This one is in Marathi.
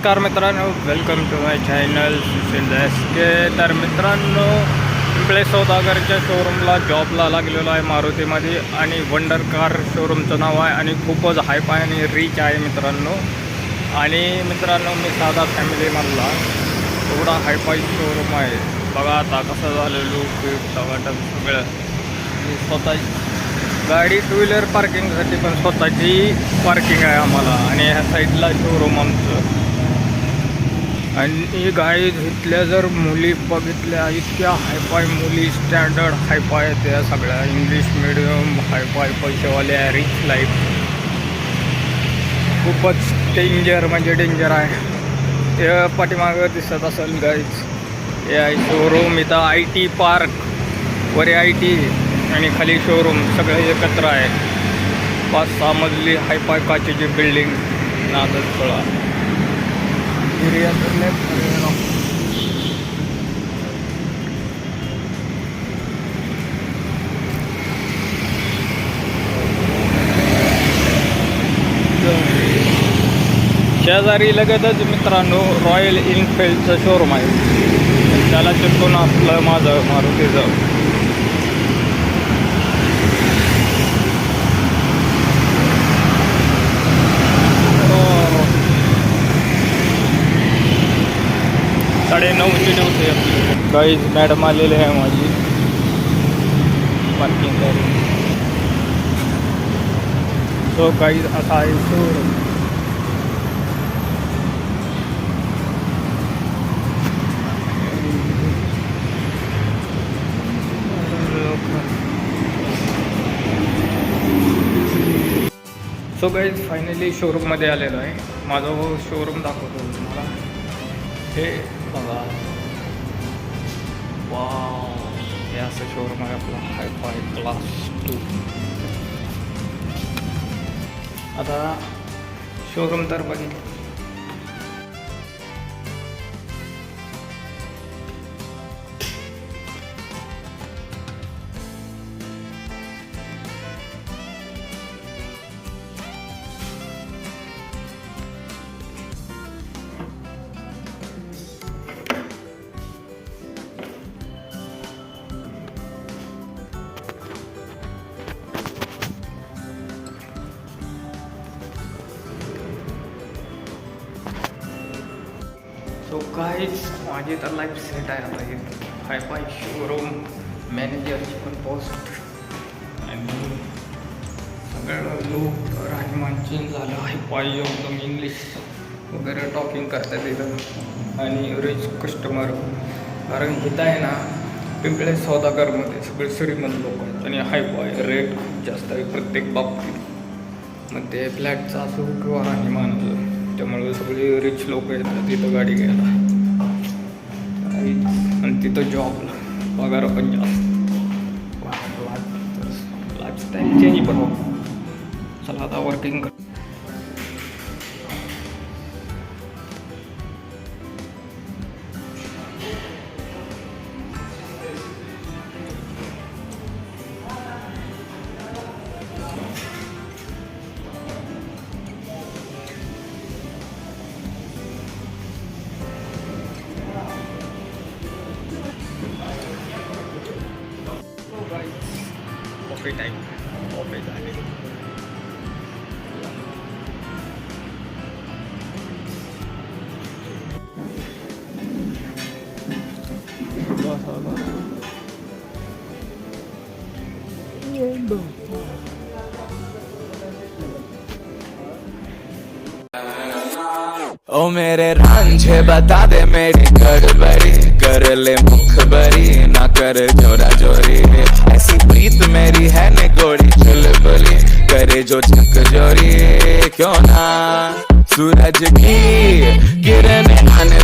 नमस्कार मित्रांनो, welcome to my channel Sushil K. तर मित्रांनो, पिंपळे सौदागरच्या शोरूमला जॉबला लागलेलो आहे मारुतीमध्ये. आणि वंडर कार शोरूमचं नाव आहे आणि खूपच हायफाय आणि रिच आहे मित्रांनो. आणि मित्रांनो, मी साधा फॅमिलीमधला एवढा हायफाय शोरूम आहे. बघा आता कसं झालं, लूक टमाटर सगळं. स्वतः गाडी टू व्हीलर पार्किंगसाठी पण स्वतःची पार्किंग आहे आम्हाला. आणि ह्या साईडला शोरूम आमचं. आणि गाडी इथल्या जर मुली बघितल्या, इतक्या हायफाय मुली, स्टँडर्ड हायफाय त्या सगळ्या, इंग्लिश मिडियम हायफाय, पैसेवाल्या, रिच लाईफ. खूपच डेंजर म्हणजे डेंजर आहे. हे पाठीमागं दिसत असेल गाईज, हे आहे शोरूम. इथं IT पार्क, वर IT आणि खाली शोरूम सगळं एकत्र आहे. 5-6 मजली हायफाय काचेची बिल्डिंग. नादच थोडा एरिया शेजारी लगतच मित्रांनो रॉयल इनफिल्डचं शोरूम आहे. त्याला चिटकून आपलं माझं मारुतीचं. साडेनऊची ड्युटी आपली. काहीच मॅडम आलेले आहे माझी पार्किंग करून. सो काही असा आहे शोरूम. सो गाईज फायनली शोरूममध्ये आलेलो आहे. माझं शोरूम दाखवतो तुम्हाला. हे बघा, वाव, हे असं शोरूम आहे आपला हायफाय क्लास 2. आता शोरूम तर बघितलं. सो काहीच माझी तर लाईफ सेट आहे आता. हायफाय शोरूम मॅनेजरची पण पोस्ट आणि सगळं लोक राहणीमान चेंज झालं. हायफाय एकदम इंग्लिश वगैरे टॉकिंग करतात इथं. आणि रिच कस्टमर, कारण इथं आहे ना पिंपळे सौदागरमध्ये सगळे श्रीमंत लोक आहेत. आणि हायफाय रेट खूप जास्त आहे प्रत्येक बाबतीत. मग ते फ्लॅटचं असो किंवा राहणीमानाचं, त्यामुळे सगळे रिच लोक येतात तिथं गाडी घ्यायला. आणि तिथं जॉबला पगार पण जास्त. लाईफस्टाईल चेंज पण हो. चला आता वर्किंग कर. कॉफी टाईम, कॉफी झाली. ओ मेरे रांझे बता दे मेरी गड़बड़ी, कर ले मुखबरी ना कर जोरा जोरी. ऐसी प्रीत मेरी है ने गोड़ी चुलबुली, करे जो झक जोरी क्यों ना. सूरज की